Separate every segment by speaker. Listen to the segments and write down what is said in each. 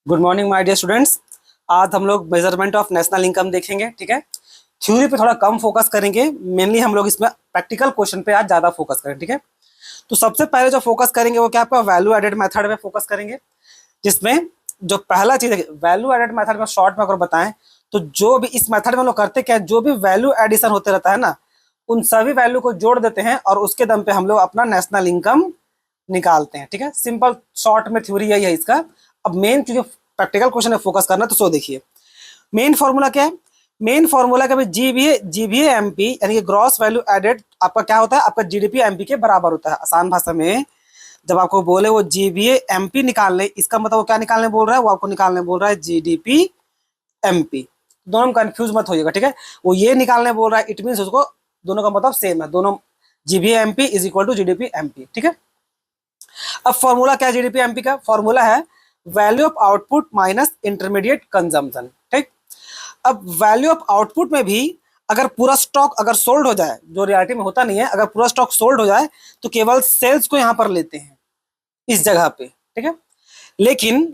Speaker 1: Good morning my dear students. आज हम लोग मेजरमेंट ऑफ नेशनल इनकम देखेंगे। ठीक है, थ्योरी पे थोड़ा कम फोकस करेंगे, मेनली हम लोग इसमें प्रैक्टिकल क्वेश्चन पे आज ज्यादा फोकस करेंगे। ठीक है, तो सबसे पहले जो फोकस करेंगे वो क्या, आपका वैल्यू एडेड मेथड पे फोकस करेंगे, जिसमें जो पहला चीज है वैल्यू एडेड मेथड में शॉर्ट में अगर बताएं तो जो भी इस मेथड में हम लोग करते क्या है, जो भी वैल्यू एडिशन होते रहता है ना, उन सभी वैल्यू को जोड़ देते हैं और उसके दम पे हम लोग अपना नेशनल इनकम निकालते हैं। ठीक है, सिंपल शॉर्ट में थ्योरी यही है इसका। अब मेन चीज प्रैक्टिकल क्वेश्चन में फोकस करना, तो सो देखिए मेन फॉर्मूला क्या है। मेन फॉर्मूला का जीबीए एमपी यानी कि ग्रॉस वैल्यू एडेड आपका क्या होता है, आपका जीडीपी एमपी के बराबर होता है। आसान भाषा में जब आपको बोले वो जीबीए एमपी निकालने, इसका मतलब वो क्या निकालने बोल रहा है, वो आपको निकालने बोल रहा है जीडीपी एमपी। दोनों में कंफ्यूज मत होइएगा। ठीक है, वो ये निकालने बोल रहा है, इट मीन उसको दोनों का मतलब सेम है, दोनों GVA MP is equal to GDP MP. ठीक है, अब फॉर्मूला क्या है, जीडीपी एमपी का फॉर्मूला है value of output minus intermediate consumption. ठीक, अब वैल्यू ऑफ आउटपुट में भी अगर पूरा स्टॉक अगर सोल्ड हो जाए, जो रियलिटी में होता नहीं है, अगर पूरा स्टॉक सोल्ड हो जाए तो केवल सेल्स को यहां पर लेते हैं इस जगह पे। ठीक है, लेकिन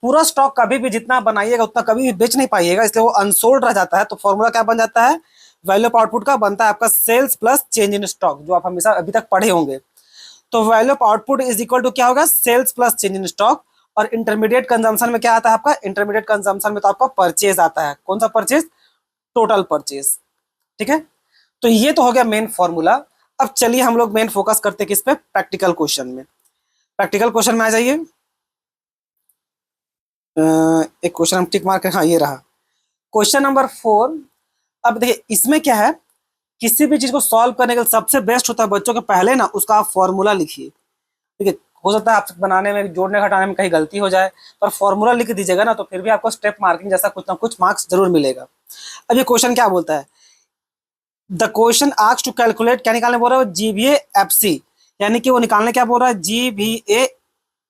Speaker 1: पूरा स्टॉक कभी भी जितना बनाइएगा उतना कभी भी बेच नहीं पाइएगा, इसलिए वो अनसोल्ड रह जाता है। तो फॉर्मूला क्या बन जाता है, वैल्यू ऑफ आउटपुट का बनता है आपका sales plus change in stock, जो आप हमेशा अभी तक पढ़े होंगे। तो value of output is equal to क्या होगा, sales plus change in stock. और इंटरमीडिएट कंजम्पशन में क्या आता है आपका, इंटरमीडिएट कंजम्पशन में तो आपका परचेज आता है। कौन सा परचेज, टोटल परचेज। ठीक है, तो ये तो हो गया मेन फॉर्मूला। अब चलिए हम लोग मेन फोकस करते हैं किस पे, प्रैक्टिकल क्वेश्चन में। प्रैक्टिकल क्वेश्चन में आ जाइए। एक क्वेश्चन हम टिक मार कर, हाँ ये रहा क्वेश्चन नंबर 4। अब देखिए इसमें क्या है, किसी भी चीज को सॉल्व करने के लिए सबसे बेस्ट होता है बच्चों के पहले ना उसका आप फॉर्मूला लिखिए। ठीक है, हो सकता है आपसे बनाने में, जोड़ने घटाने में कहीं गलती हो जाए, पर फॉर्मूला लिख दीजिएगा ना तो फिर भी आपको स्टेप मार्किंग जैसा कुछ ना कुछ मार्क्स जरूर मिलेगा। अब ये क्वेश्चन क्या बोलता है, the question asks to calculate, क्या निकालने बोल रहा है, जीबीए एफसी, यानी कि वो निकालने क्या बोल रहा है,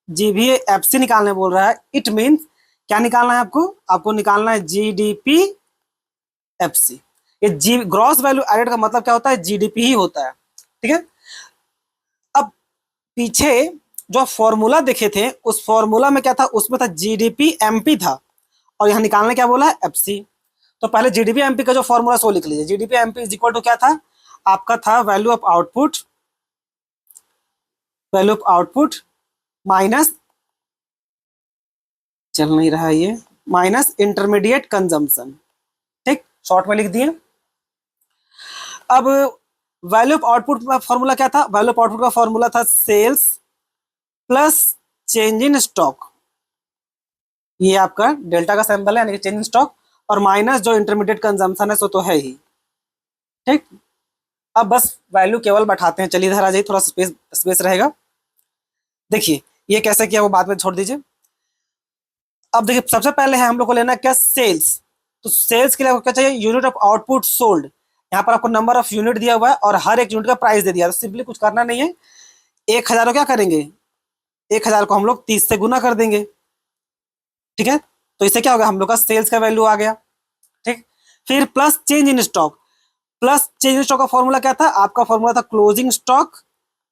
Speaker 1: जीबीए एफसी निकालने बोल रहा है। इट मीन्स क्या निकालना है आपको, आपको निकालना है जीडीपी एफसी। ये जी ग्रॉस वैल्यू एडेड का मतलब क्या होता है, जीडीपी ही होता है। ठीक है, अब पीछे जो फॉर्मूला देखे थे उस फॉर्मूला में क्या था, उसमें था जीडीपी एमपी था, और यहाँ निकालने क्या बोला है, एफसी। तो पहले जीडीपी एमपी का जो फॉर्मूला सो लिख लीजिए। GDP MP is equal to क्या था आपका, था value of output, value of output minus, चल नहीं रहा है ये, माइनस इंटरमीडिएट कंजम्पशन। ठीक, शॉर्ट में लिख दिए। अब वैल्यू ऑफ आउटपुट का फॉर्मूला क्या था, वैल्यू ऑफ आउटपुट का फॉर्मूला था sales plus change in stock. ये आपका डेल्टा का सैंपल है यानी कि चेंज इन स्टॉक, और माइनस जो इंटरमीडिएट कंजम्पशन है सो तो है ही। ठीक, अब बस वैल्यू केवल बैठाते हैं। चलिए इधर आ जाइए, थोड़ा स्पेस स्पेस रहेगा। देखिए ये कैसे किया वो बाद में छोड़ दीजिए। अब देखिए सबसे पहले है हम लोग को लेना क्या, सेल्स। तो सेल्स के लिए आपको क्या चाहिए, यूनिट ऑफ आउटपुट सोल्ड। यहाँ पर आपको नंबर ऑफ यूनिट दिया हुआ है और हर एक यूनिट का प्राइस दे दिया, तो सिंपली कुछ करना नहीं है, 1000 को क्या करेंगे, 1000 को हम लोग 30 से गुना कर देंगे। ठीक है, तो इससे क्या होगा, हम लोग का सेल्स का वैल्यू आ गया। ठीक, फिर plus change in stock. Plus change in stock का फॉर्मूला क्या था, आपका फॉर्मूला था closing stock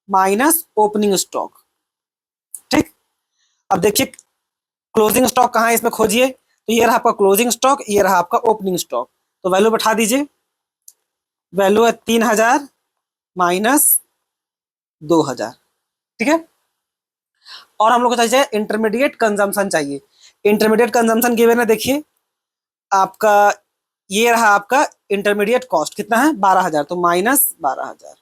Speaker 1: minus opening stock. ठीक, अब देखिए क्लोजिंग स्टॉक कहाँ है इसमें खोजिए, तो ये रहा आपका क्लोजिंग स्टॉक, ये रहा आपका ओपनिंग स्टॉक। तो वैल्यू बैठा दीजिए, वैल्यू है 3000 माइनस 2000। ठीक है, और हम लोग को चाहिए इंटरमीडिएट कंजम्पशन चाहिए। इंटरमीडिएट कंजम्पशन गिवन है, देखिए आपका ये रहा आपका इंटरमीडिएट कॉस्ट कितना है, 12000, तो माइनस 12000।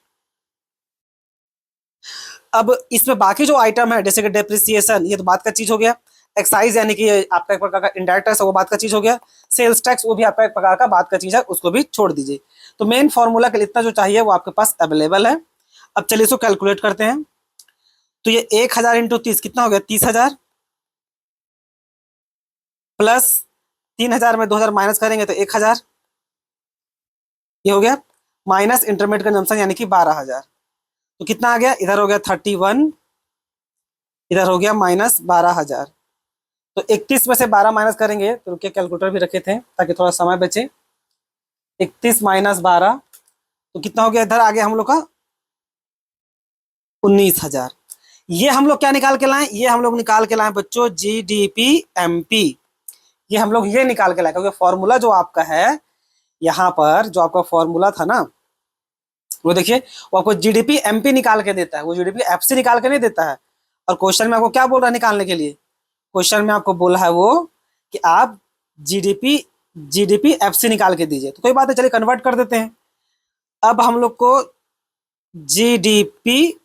Speaker 1: अब इसमें बाकी जो आइटम है जैसे कि डेप्रिसिएशन, ये तो बात का चीज हो गया। एक्साइज यानी कि आपका एक प्रकार का इंडायरेक्ट टैक्स, वो बात का चीज हो गया। सेल्स टैक्स वो भी आपका एक प्रकार का बात का चीज है, उसको भी छोड़ दीजिए। तो मेन फॉर्मूला के लिए इतना जो चाहिए वो आपके पास अवेलेबल है। अब चलिए इसको कैलकुलेट करते हैं। तो ये 1000 इंटू 30 कितना हो गया, 30,000, प्लस 3000 में 2000 माइनस करेंगे तो 1000, ये हो गया, माइनस इंटरमीडिएट कंजम्पशन यानी कि 12000। तो कितना आ गया, इधर हो गया 31, इधर हो गया माइनस 12000। तो 31 में से 12 माइनस करेंगे, तो रुकिए कैलकुलेटर भी रखे थे ताकि थोड़ा समय बचे। 31 माइनस 12 तो कितना हो गया, इधर आ गया हम लोग का 19000। ये हम लोग क्या निकाल के लाए, ये हम लोग निकाल के लाए बच्चों जीडीपी एमपी। ये हम लोग ये निकाल के लाए क्योंकि फॉर्मूला जो आपका है यहाँ पर, जो आपका फॉर्मूला था ना, वो देखिए वो आपको जीडीपी एमपी निकाल के देता है, वो जीडीपी एफसी निकाल के नहीं देता है। और क्वेश्चन में आपको क्या बोल रहा है निकालने के लिए, क्वेश्चन में आपको बोला है वो कि आप जीडीपी जीडीपी एफसी निकाल के दीजिए। तो कोई बात है, चलिए कन्वर्ट कर देते हैं। अब हम लोग को जीडीपी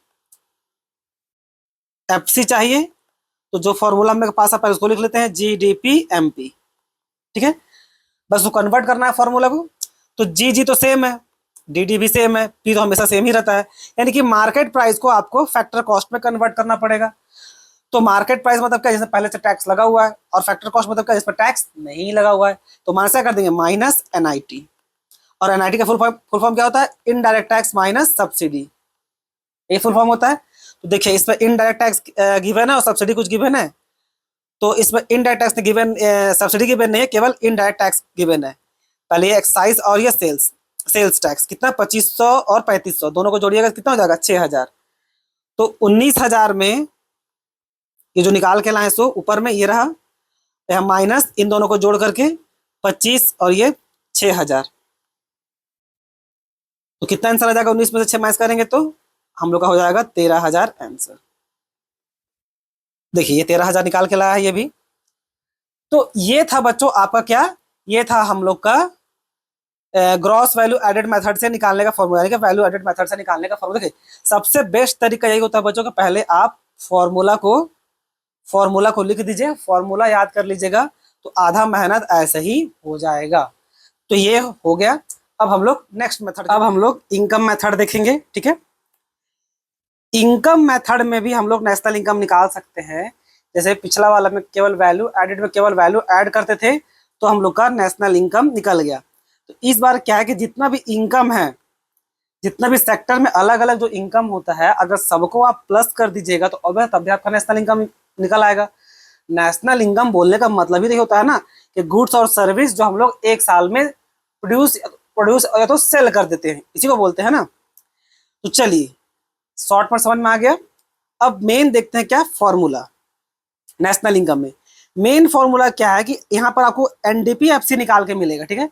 Speaker 1: एफसी चाहिए, तो जो फॉर्मूला मेरे पास है उसको लिख लेते हैं जीडीपी एमपी। ठीक है, बस वो कन्वर्ट करना है फॉर्मूला को। तो जी जी तो सेम है, डी डी भी सेम है, पी तो हमेशा सेम ही रहता है, यानी कि मार्केट प्राइस को आपको फैक्टर कॉस्ट में कन्वर्ट करना पड़ेगा। तो मार्केट प्राइस मतलब क्या, जैसे पहले से टैक्स लगा हुआ है, और फैक्टर कॉस्ट मतलब क्या, जिस पर टैक्स नहीं लगा हुआ है। तो माइनस क्या कर देंगे, माइनस एनआईटी। और एनआईटी का फुल फॉर्म क्या होता है, इनडायरेक्ट टैक्स माइनस सब्सिडी, ये फुल फॉर्म होता है। तो देखिए इसमें इनडायरेक्ट टैक्स गिवन है और सब्सिडी कुछ गिवन है। तो इसमें indirect tax given, subsidy given नहीं है, केवल इनडायरेक्ट टैक्स गिवन है। पहले ये एक्साइज और ये सेल्स टैक्स कितना, 2500 और 3500 दोनों को जोड़िएगा कितना हो जाएगा, 6000। तो 19000 में ये जो निकाल के लाए सो ऊपर में ये रहा, यहाँ माइनस इन दोनों को जोड़ करके 25 और ये 6000। तो कितना आंसर आ जाएगा, 19 में से 6 माइनस करेंगे तो हम लोग का हो जाएगा 13000 आंसर। देखिए ये 13000 निकाल के लाया है ये भी। तो ये था बच्चों आपका क्या, ये था हम लोग का ग्रॉस वैल्यू एडेड मेथड से निकालने का फॉर्मूला, यानी कि वैल्यू एडेड मेथड से निकालने का फॉर्मूला। देखिए सबसे बेस्ट तरीका यही होता है बच्चों कि पहले आप फॉर्मूला को लिख दीजिए, फॉर्मूला याद कर लीजिएगा, तो आधा मेहनत ऐसे ही हो जाएगा। तो ये हो गया। अब हम लोग नेक्स्ट मेथड, अब हम लोग इनकम मेथड देखेंगे। ठीक है, इनकम मेथड में भी हम लोग नेशनल इनकम निकाल सकते हैं। जैसे पिछला वाला में केवल वैल्यू एडेड में केवल वैल्यू ऐड करते थे, तो हम लोग का नेशनल इनकम निकल गया। तो इस बार क्या है कि जितना भी इनकम है, जितना भी सेक्टर में अलग अलग जो इनकम होता है, अगर सबको आप प्लस कर दीजिएगा तो अब तब भी आपका नेशनल इनकम निकल आएगा। नेशनल इनकम बोलने का मतलब ही नहीं होता है ना कि गुड्स और सर्विस जो हम लोग एक साल में प्रोड्यूस प्रोड्यूस या तो सेल कर देते हैं, इसी को बोलते हैं ना। तो चलिए शॉर्ट में समझ में आ गया। अब मेन देखते हैं क्या फॉर्मूला नेशनल इनकम में। मेन फॉर्मूला क्या है कि यहाँ पर आपको एनडीपीएफसी निकाल के मिलेगा। ठीक है,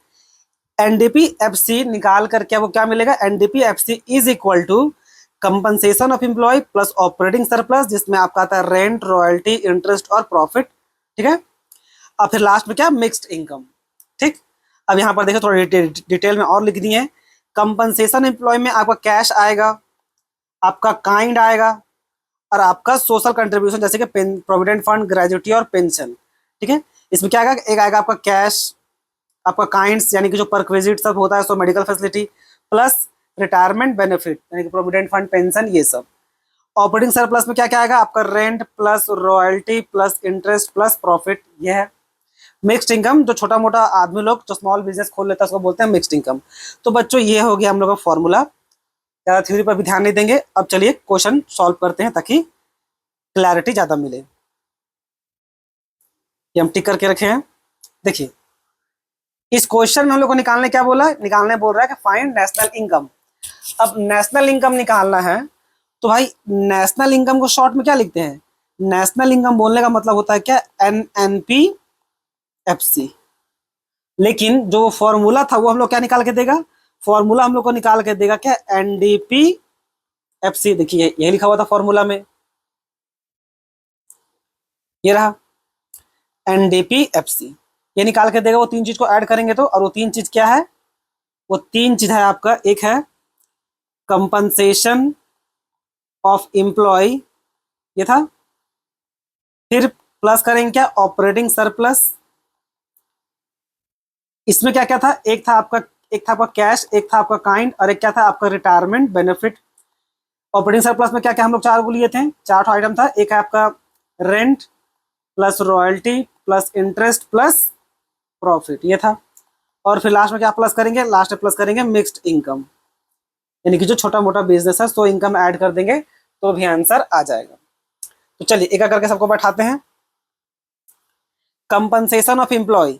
Speaker 1: एनडीपीएफसी निकाल कर क्या वो क्या मिलेगा, NDPFC is equal to compensation of employ plus operating surplus, जिसमें आपका आता है रेंट, रॉयल्टी, इंटरेस्ट और प्रॉफिट। ठीक है, अब फिर लास्ट में क्या, मिक्स्ड इनकम। ठीक, अब यहाँ पर देखो थोड़ा डिटेल में और लिख दिए। कंपनसेशन एम्प्लॉय में आपका कैश आएगा, आपका काइंड आएगा, और आपका सोशल कंट्रीब्यूशन जैसे कि प्रोविडेंट फंड, ग्रेजुटी और पेंशन। ठीक है, इसमें क्या आएगा, एक आएगा आपका कैश, आपका काइंड्स यानी कि जो परक्विजिट सब होता है, so medical facility, plus retirement benefit यानी कि प्रोविडेंट फंड, पेंशन, ये सब। ऑपरेटिंग सरप्लस में क्या क्या आएगा, आपका rent plus royalty plus interest plus profit, ये है। मिक्स्ड इनकम जो छोटा मोटा आदमी लोग जो स्मॉल बिजनेस खोल लेता है उसको बोलते हैं मिक्स्ड इनकम। तो बच्चों ये हो गया हम लोग का फॉर्मूला, ज़्यादा थ्योरी पर भी ध्यान नहीं देंगे। अब चलिए क्वेश्चन सॉल्व करते हैं ताकि क्लैरिटी ज़्यादा मिले। ये हम टिक करके रखे हैं। देखिए इस क्वेश्चन में हम लोग को निकालने क्या बोला, निकालने बोल रहा है कि फाइंड नेशनल इनकम। अब नेशनल इनकम निकालना है तो भाई नेशनल इनकम को शॉर्ट में क्या लिखते हैं, नेशनल इनकम बोलने का मतलब होता है क्या, एनएनपीएफसी। लेकिन जो फॉर्मूला था वो हम लोग क्या निकाल के देगा, फॉर्मूला हम लोग को निकाल के देगा क्या, एनडीपीएफसी। देखिए यही लिखा हुआ था फॉर्मूला में, ये रहा एनडीपीएफसी, ये निकाल के देगा। वो तीन चीज को ऐड करेंगे तो, और वो तीन चीज क्या है, वो तीन चीज है आपका, एक है कंपनसेशन ऑफ एम्प्लॉय, ये था, फिर प्लस करेंगे क्या, ऑपरेटिंग सरप्लस। इसमें क्या क्या था, एक था आपका कैश, एक था आपका काइंड, और एक क्या था आपका रिटायरमेंट बेनिफिट। ऑपरेटिंग सरप्लस में क्या क्या हम लोग चार को लिए थे, चार आइटम था, एक है आपका rent plus royalty plus interest plus profit, ये था। और फिर लास्ट में क्या प्लस करेंगे, लास्ट में प्लस करेंगे मिक्स्ड इनकम, यानी कि जो छोटा मोटा बिजनेस है सो इनकम ऐड कर देंगे तो भी आंसर आ जाएगा। तो चलिए एक एक करके सबको बैठाते हैं। Compensation of employ,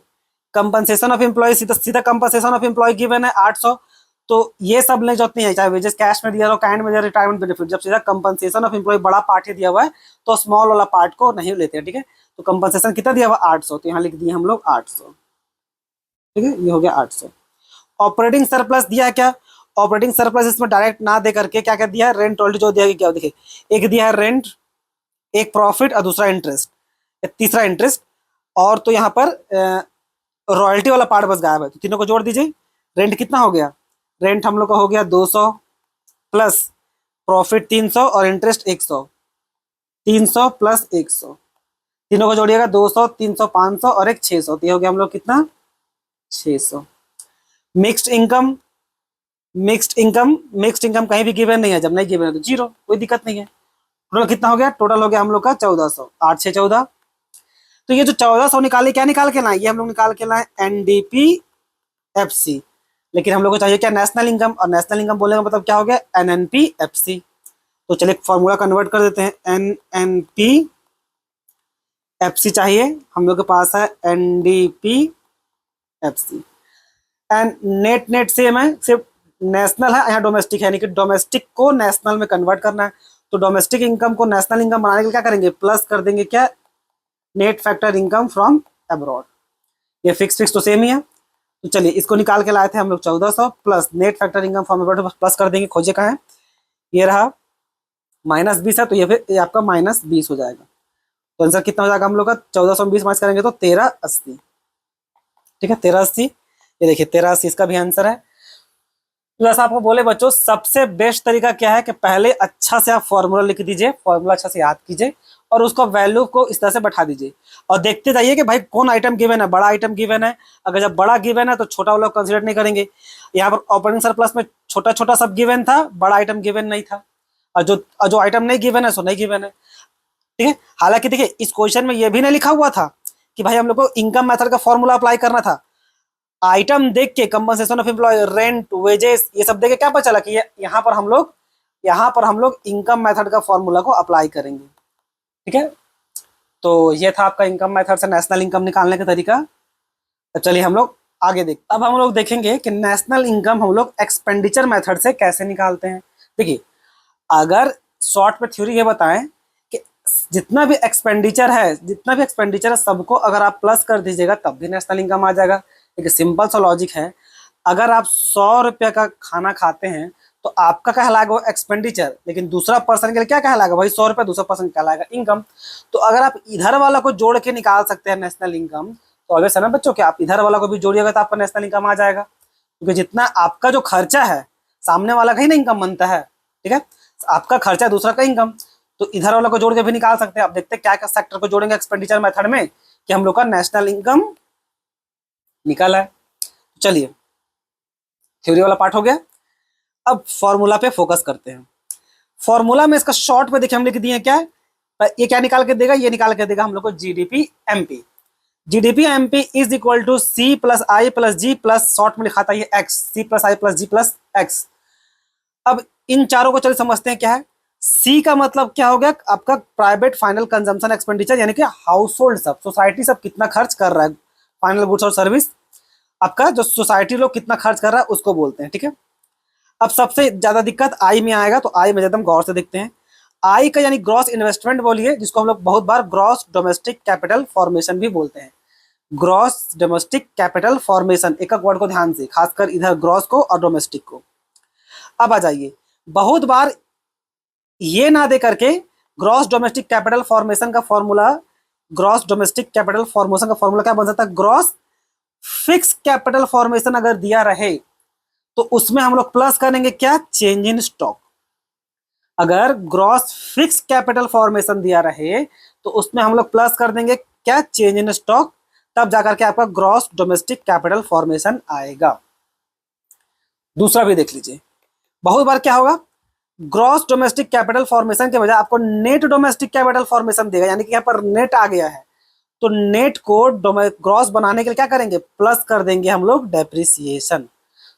Speaker 1: compensation of employ सीधा सीधा कंपनसेशन ऑफ एम्प्लॉय गिवन है 800, तो ये सब नहीं जोतनी है, चाहे वेजेस कैश में दिया हो, काइंड में दिया, रिटायरमेंट बेनिफिट, जब सीधा कंपनसेशन ऑफ एम्प्लॉय बड़ा पार्ट ही दिया हुआ है तो स्मॉल वाला पार्ट को नहीं लेते हैं, ठीक है। तो कंपनसेशन कितना दिया हुआ 800, तो यहाँ लिख दिए हम लोग 800, ठीक है, ये हो गया 800। ऑपरेटिंग सरप्लस दिया है क्या, ऑपरेटिंग सरप्लस इसमें डायरेक्ट ना दे करके क्या कर दिया है, रेंट ऑलरेडी जो दिया है, क्या देखिए, एक दिया है रेंट, एक प्रॉफिट और दूसरा इंटरेस्ट, तीसरा इंटरेस्ट, और तो यहाँ पर रॉयल्टी वाला पार्ट बस गायब है, तो तीनों को जोड़ दीजिए। रेंट कितना हो गया, रेंट हम लोग का हो गया 200 प्लस प्रॉफिट 300 और इंटरेस्ट 100, 300 प्लस 100, तीनों को जोड़िएगा 200, 300, 500 और एक 600, तो ये हो गया हम लोग कितना 600। मिक्स्ड इनकम, मिक्स्ड इनकम कहीं भी गिवन नहीं है, जब नहीं गिवन है तो जीरो, कोई दिक्कत नहीं है। टोटल कितना हो गया, टोटल हो गया हम लोग का 1400, 8 6 14। तो ये जो 1400 निकाले, क्या निकाल के लाए, ये हम लोग निकाल के लाए एनडीपी एफसी, लेकिन हम लोग को चाहिए क्या, नेशनल इनकम, और नेशनल इनकम बोलने का मतलब क्या हो गया, एनएनपी एफसी। तो चलिए फॉर्मूला कन्वर्ट कर देते हैं, एनएनपी एफसी चाहिए, हम लोग के पास है NDP FC. And net net same है, सिर्फ नेशनल है, यहाँ डोमेस्टिक है, यानी कि डोमेस्टिक को नेशनल में कन्वर्ट करना है। तो डोमेस्टिक इनकम को नेशनल इनकम बनाने के लिए क्या करेंगे, प्लस कर देंगे क्या, net factor income from abroad. ये फिक्स तो सेम ही है, तो चलिए इसको निकाल के लाए थे हम लोग 1400 plus net factor income from abroad, plus कर देंगे, खोजे कहाँ है, ये रहा -20 है, तो ये फिर ये आपका -20 हो जाएगा। तो आंसर कितना हो जाएगा हम लोग का, 1400 में 20 माइनस करेंगे तो 1380, ठीक है, 1380। ये देखिए 1380 इसका भी आंसर है। तो जैसा आपको बोले बच्चों, सबसे बेस्ट तरीका क्या है कि पहले अच्छा से आप फॉर्मूला लिख दीजिए, फॉर्मूला अच्छा से याद कीजिए और उसको वैल्यू को इस तरह से बैठा दीजिए और देखते जाइए कि भाई कौन आइटम गिवन है, बड़ा आइटम गिवन है, अगर जब बड़ा गिवन है तो छोटा वाला कंसीडर नहीं करेंगे। यहाँ पर ऑपरेटिंग सरप्लस में छोटा छोटा सब गिवन था, बड़ा आइटम गिवन नहीं था, और जो आइटम नहीं गिवन है सो नहीं गिवन है, ठीक है। हालांकि देखिए इस क्वेश्चन में ये भी नहीं लिखा हुआ था कि भाई हम लोग को इनकम मेथड का फॉर्मूला अप्लाई करना था, आइटम देख के compensation of employ, rent, wages, ये सब देख के क्या पता चला कि यहाँ पर हम लोग इनकम मेथड का फॉर्मूला को अप्लाई करेंगे, ठीक है। तो ये था आपका इनकम मेथड से नेशनल इनकम निकालने का तरीका। तो चलिए हम लोग आगे देखते, अब हम लोग देखेंगे कि नेशनल इनकम हम लोग एक्सपेंडिचर मेथड से कैसे निकालते हैं। देखिए अगर शॉर्ट में थ्योरी ये बताएं कि जितना भी एक्सपेंडिचर है सबको अगर आप प्लस कर दीजिएगा तब भी नेशनल इनकम आ जाएगा। एक सिंपल सा लॉजिक है, अगर आप 100 रुपये का खाना खाते हैं तो आपका कहलाएगा वो एक्सपेंडिचर, लेकिन दूसरा पर्सन के लिए क्या कहलाएगा, भाई 100 रुपये, दूसरा पर्सन कहलाएगा इनकम। तो अगर आप इधर वाला को जोड़ के निकाल सकते हैं नेशनल इनकम, तो अगर है ना बच्चों कि आप इधर वाला को भी जोड़िएगा तो आपका नेशनल इनकम आ जाएगा, क्योंकि जितना आपका जो खर्चा है सामने वाला का ही ना इनकम बनता है, ठीक है, आपका खर्चा है दूसरा का इनकम, तो इधर वाला को जोड़ के भी निकाल सकते हैं। आप देखते हैं क्या क्या सेक्टर को जोड़ेंगे एक्सपेंडिचर मेथड में कि हम लोग का नेशनल इनकम निकाला है। चलिए थ्योरी वाला पार्ट हो गया, अब फॉर्मूला पे फोकस करते हैं। फॉर्मूला में इसका शॉर्ट में देखिए हम लिख दिए क्या, ये क्या निकाल के देगा, ये निकाल के देगा हम लोग को GDP MP. GDP MP is equal to C plus I plus G plus, short में लिखा था ये X, C plus I plus G plus X. अब इन चारों को चलिए समझते हैं क्या है। सी का मतलब क्या हो गया, आपका प्राइवेट फाइनल कंजम्पशन एक्सपेंडिचर, यानी कि हाउस होल्ड सब, सोसाइटी सब कितना खर्च कर रहा है फाइनल गुड्स और सर्विस, आपका जो सोसाइटी लोग कितना खर्च कर रहा है उसको बोलते हैं, ठीक है। अब सबसे ज्यादा दिक्कत आई में आएगा, तो आई में एकदम गौर से देखते हैं। आई का यानी ग्रॉस इन्वेस्टमेंट बोलिए, जिसको हम लोग बहुत बार ग्रॉस डोमेस्टिक कैपिटल फॉर्मेशन भी बोलते हैं। ग्रॉस डोमेस्टिक कैपिटल फॉर्मेशन, एक एक वर्ड को ध्यान से, खासकर इधर ग्रॉस को और डोमेस्टिक को। अब आ जाइए, बहुत बार ये ना दे करके ग्रॉस डोमेस्टिक कैपिटल फॉर्मेशन का formula, gross domestic capital formation का फॉर्मूला क्या बन सकता है, ग्रॉस फिक्स कैपिटल फॉर्मेशन अगर दिया रहे तो उसमें हम लोग प्लस करेंगे क्या, चेंज इन स्टॉक। अगर ग्रॉस फिक्स कैपिटल फॉर्मेशन दिया रहे तो उसमें हम लोग प्लस कर देंगे क्या, चेंज इन स्टॉक, तब जाकर के आपका ग्रॉस डोमेस्टिक कैपिटल फॉर्मेशन आएगा। दूसरा भी देख लीजिए, बहुत बार क्या होगा, ग्रॉस डोमेस्टिक कैपिटल फॉर्मेशन के बजाय आपको नेट डोमेस्टिक कैपिटल फॉर्मेशन देगा, यानी कि यहाँ पर नेट आ गया है, तो नेट को ग्रॉस बनाने के लिए क्या करेंगे, प्लस कर देंगे हम लोग डेप्रिसिएशन।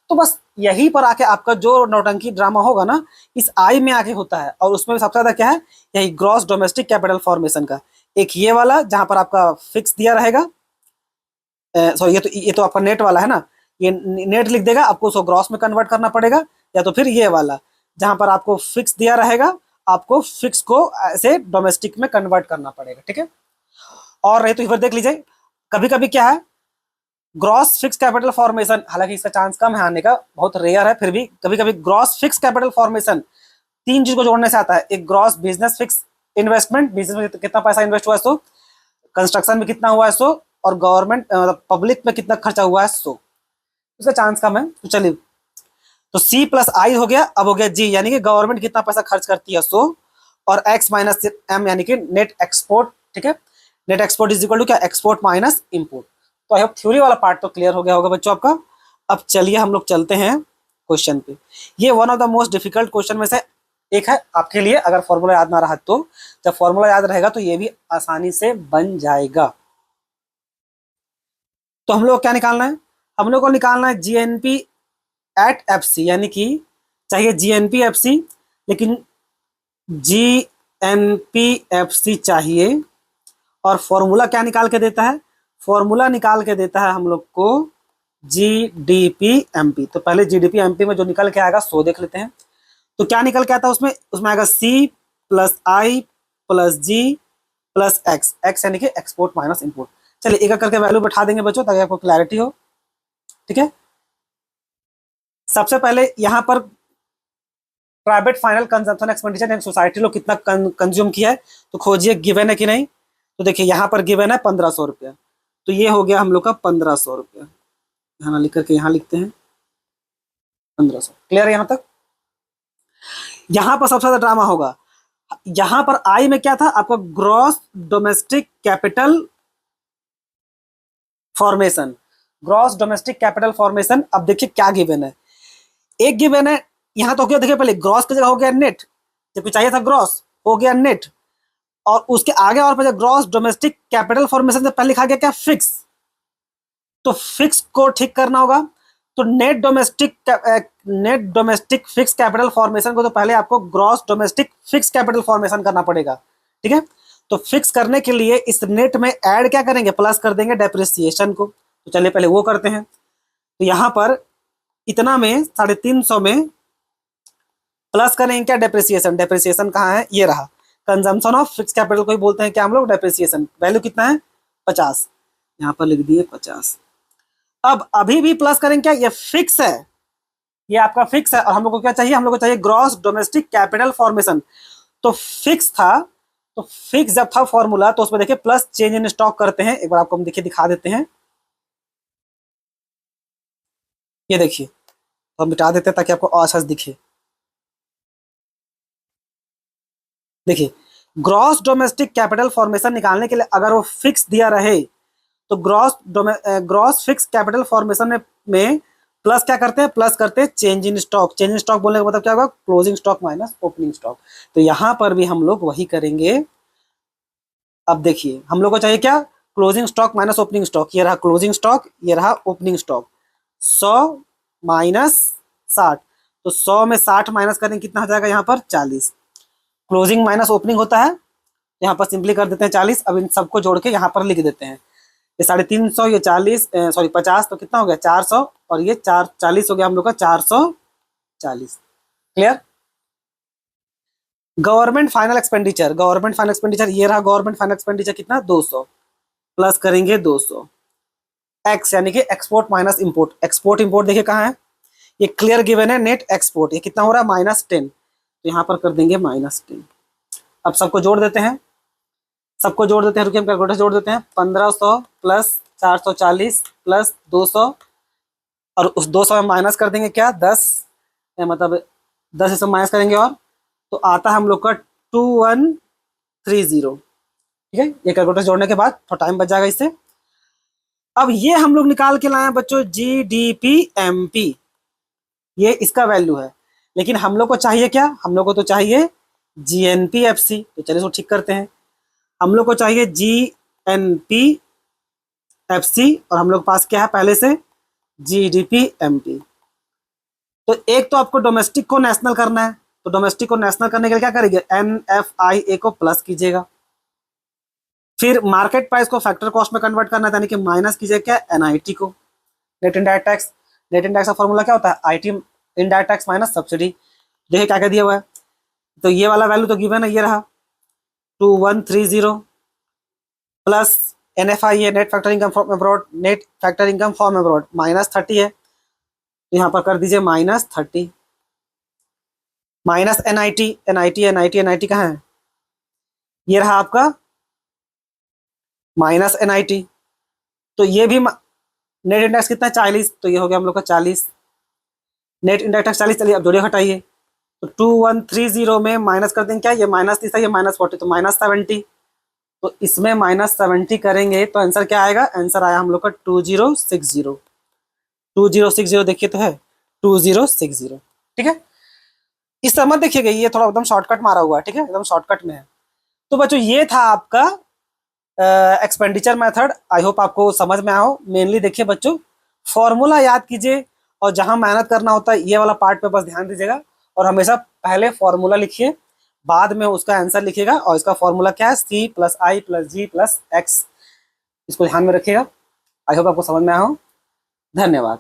Speaker 1: तो बस यहीं पर आके आपका जो नौटंकी ड्रामा होगा ना, इस आई में आके होता है, और उसमें सबसे ज्यादा क्या है, यही ग्रॉस डोमेस्टिक कैपिटल फॉर्मेशन का। एक ये वाला जहां पर आपका फिक्स दिया रहेगा, सॉरी ये तो आपका नेट वाला है ना, ये नेट लिख देगा, आपको उसको ग्रॉस में कन्वर्ट करना पड़ेगा, या तो फिर ये वाला जहां पर आपको फिक्स दिया रहेगा, आपको फिक्स को ऐसे डोमेस्टिक में कन्वर्ट करना पड़ेगा, ठीक है। और रही तो इधर देख लीजिए, कभी कभी क्या है, ग्रॉस फिक्स कैपिटल फॉर्मेशन, हालांकि इसका चांस कम है आने का, बहुत रेयर है, फिर भी कभी कभी ग्रॉस फिक्स कैपिटल फॉर्मेशन 3 चीज को जोड़ने से आता है। एक gross business fix investment, business में कितना पैसा इन्वेस्ट हुआ है सो, कंस्ट्रक्शन में कितना हुआ है सो, और गवर्नमेंट पब्लिक में कितना खर्चा हुआ है सो, उसका चांस कम है। तो चलिए, तो C प्लस आई हो गया, अब हो गया G, यानी कि गवर्नमेंट कितना पैसा खर्च करती है सो, और X माइनस M यानी कि नेट एक्सपोर्ट, ठीक है। Net export is equal to क्या, एक्सपोर्ट माइनस इंपोर्ट। तो आई होप थ्योरी वाला पार्ट तो क्लियर हो गया होगा बच्चों आपका। अब चलिए हम लोग चलते हैं क्वेश्चन पे। ये one of the most difficult question में से एक है आपके लिए, अगर फॉर्मूला याद ना रहा तो, जब फॉर्मूला याद रहेगा तो ये भी आसानी से बन जाएगा। तो हम लोग क्या निकालना है, हम लोग को निकालना है जीएनपी एट एफसी, यानी कि चाहिए जीएनपी एफसी, लेकिन जीएनपी एफसी चाहिए, और फॉर्मूला क्या निकाल के देता है, फॉर्मूला निकाल के देता है हम लोग को जीडीपी एमपी। तो पहले जीडीपी एमपी में जो निकल के आएगा सो देख लेते हैं। तो क्या निकल के आता है उसमें, उसमें आएगा सी plus I plus G plus x, x यानी कि एक्सपोर्ट माइनस इंपोर्ट। चलिए एक एक करके वैल्यू बैठा देंगे बच्चों, ताकि आपको क्लैरिटी हो, ठीक है। सबसे पहले यहाँ पर private final consumption expenditure society लोग कितना कंज्यूम किया है, तो खोजिए गिवन है कि नहीं। तो देखिए यहाँ पर गिवन है 1500 रुपया, तो ये हो गया हम लोग का 1500 रुपया, यहाँ लिख करके यहाँ लिखते हैं 1500। क्लियर है यहाँ तक। यहाँ पर सबसे ज्यादा ड्रामा होगा, यहाँ पर आई में क्या था आपका, gross domestic capital formation, gross domestic capital formation. अब देखिए क्या गिवन है, एक गिवन है यहाँ तो क्या, देखिए पहले ग्रॉस की जगह हो गया नेट, जबकि चाहिए था ग्रॉस, हो गया नेट, और उसके आगे और पहले ग्रॉस डोमेस्टिक कैपिटल फॉर्मेशन से पहले लिखा गया क्या, फिक्स। तो फिक्स को ठीक करना होगा, तो net domestic fix capital formation को तो पहले आपको gross domestic fix capital formation करना पड़ेगा, ठीक है। तो फिक्स करने के लिए इस नेट में ऐड क्या करेंगे, प्लस कर देंगे डेप्रिसिएशन को। तो चलिए पहले वो करते हैं। तो यहाँ पर इतना में 350 में प्लस करेंगे क्या, डेप्रिसिएशन। डेप्रिसिएशन कहाँ है, ये रहा, कंजम्पशन ऑफ फिक्स कैपिटल को ही बोलते हैं क्या हम लोग, डेप्रिसिएशन। वैल्यू कितना है 50, यहाँ पर लिख दिए 50। अब अभी भी प्लस करेंगे क्या, ये फिक्स है, ये आपका फिक्स है, और हम लोग को क्या चाहिए, हम लोग को चाहिए ग्रॉस डोमेस्टिक कैपिटल फॉर्मेशन। तो फिक्स था, तो फिक्स जब था फॉर्मूला, तो उसमें देखिए प्लस चेंज इन स्टॉक करते हैं, एक बार आपको हम देखिए दिखा देते हैं। ये देखिए, तो हम मिटा देते हैं ताकि आपको अच्छा दिखे। देखिए ग्रॉस डोमेस्टिक कैपिटल फॉर्मेशन निकालने के लिए अगर वो फिक्स दिया रहे, तो ग्रॉस फिक्स कैपिटल फॉर्मेशन में प्लस क्या करते हैं, प्लस करते हैं change in stock. Change in stock बोलने का मतलब क्या होगा, closing stock minus opening stock. तो यहां पर भी हम लोग वही करेंगे। अब देखिए हम लोग को चाहिए क्या, closing stock minus opening stock. ये रहा क्लोजिंग स्टॉक, ये रहा ओपनिंग स्टॉक। 100 माइनस 60, तो 100 में 60 माइनस करेंगे कितना हो जाएगा, यहाँ पर 40। क्लोजिंग माइनस ओपनिंग होता है, यहाँ पर सिंपली कर देते हैं 40। अब इन सबको जोड़ के यहाँ पर लिख देते हैं, ये 350, ये 40, सॉरी 50, तो कितना हो गया 400, और ये 40 हो गया हम लोग का 440। Clear. Government final expenditure, government final expenditure ये रहा, गवर्नमेंट फाइनल एक्सपेंडिचर कितना 200, प्लस करेंगे 200 एक्स, यानी कि export minus import. Export import देखिए कहाँ है, ये क्लियर गिवन है, नेट एक्सपोर्ट। ये कितना हो रहा है -10, तो यहाँ पर कर देंगे -10। अब सबको जोड़ देते हैं, सबको जोड़ देते हैं, रुकिए हम कैलकुलेटर जोड़ देते हैं। 1500 प्लस 440 प्लस 200, और उस 200 में माइनस कर देंगे क्या 10, मतलब 10 इसमें माइनस करेंगे, और तो आता है हम लोग का 2130। ठीक है, ये कैलकुलेटर जोड़ने के बाद थोड़ा टाइम बच जाएगा इससे। अब ये हम लोग निकाल के लाए हैं बच्चों जीडीपी एमपी, ये इसका वैल्यू है, लेकिन हम लोग को चाहिए क्या, हम लोग को तो चाहिए जीएनपी एफसी। तो चलिए इसको ठीक करते हैं, हम लोग को चाहिए जीएनपी एफसी, और हम लोग पास क्या है पहले से जीडीपी एमपी। तो एक तो आपको डोमेस्टिक को नेशनल करना है, तो डोमेस्टिक को नेशनल करने के लिए क्या करेंगे, एनएफआईए को प्लस कीजिएगा, फिर मार्केट प्राइस को फैक्टर कॉस्ट में कन्वर्ट करना है, यानी कि माइनस कीजिएगा क्या एनआईटी को, net indirect tax. Net indirect का फॉर्मूला क्या होता है, IT indirect tax minus subsidy. देखिए क्या क्या दिया हुआ है, तो ये वाला वैल्यू तो गिवन है, ये रहा 2130 प्लस NFI है, net factor income from abroad, net factor income from abroad -30 है, तो यहाँ पर कर दीजिए -30 माइनस NIT कहाँ है, ये रहा आपका -NIT। तो ये भी नेट इंडेक्स कितना है 40, तो ये हो गया हम लोग का 40, नेट इंडेक्स 40। चलिए अब जोड़िए हटाइए, तो 2130 में माइनस कर देंगे क्या, ये -30 था, ये -40, तो -70। तो इसमें -70 करेंगे तो आंसर क्या आएगा, आंसर आया हम लोग का 2060। 2060 देखिए तो है 2060, ठीक है। इस समय देखिएगा ये थोड़ा एकदम शॉर्टकट मारा हुआ है, ठीक है, एकदम शॉर्टकट में है। तो बच्चों ये था आपका एक्सपेंडिचर मेथड। आई होप आपको समझ में आया हो। मेनली देखिए बच्चों, फॉर्मूला याद कीजिए और जहां मेहनत करना होता है ये वाला पार्ट पे बस ध्यान दीजिएगा, और हमेशा पहले फॉर्मूला लिखिए, बाद में उसका आंसर लिखिएगा। और इसका फॉर्मूला क्या है, C+I+G+X, इसको ध्यान में रखिएगा। आई होप आपको समझ में आया हो। धन्यवाद।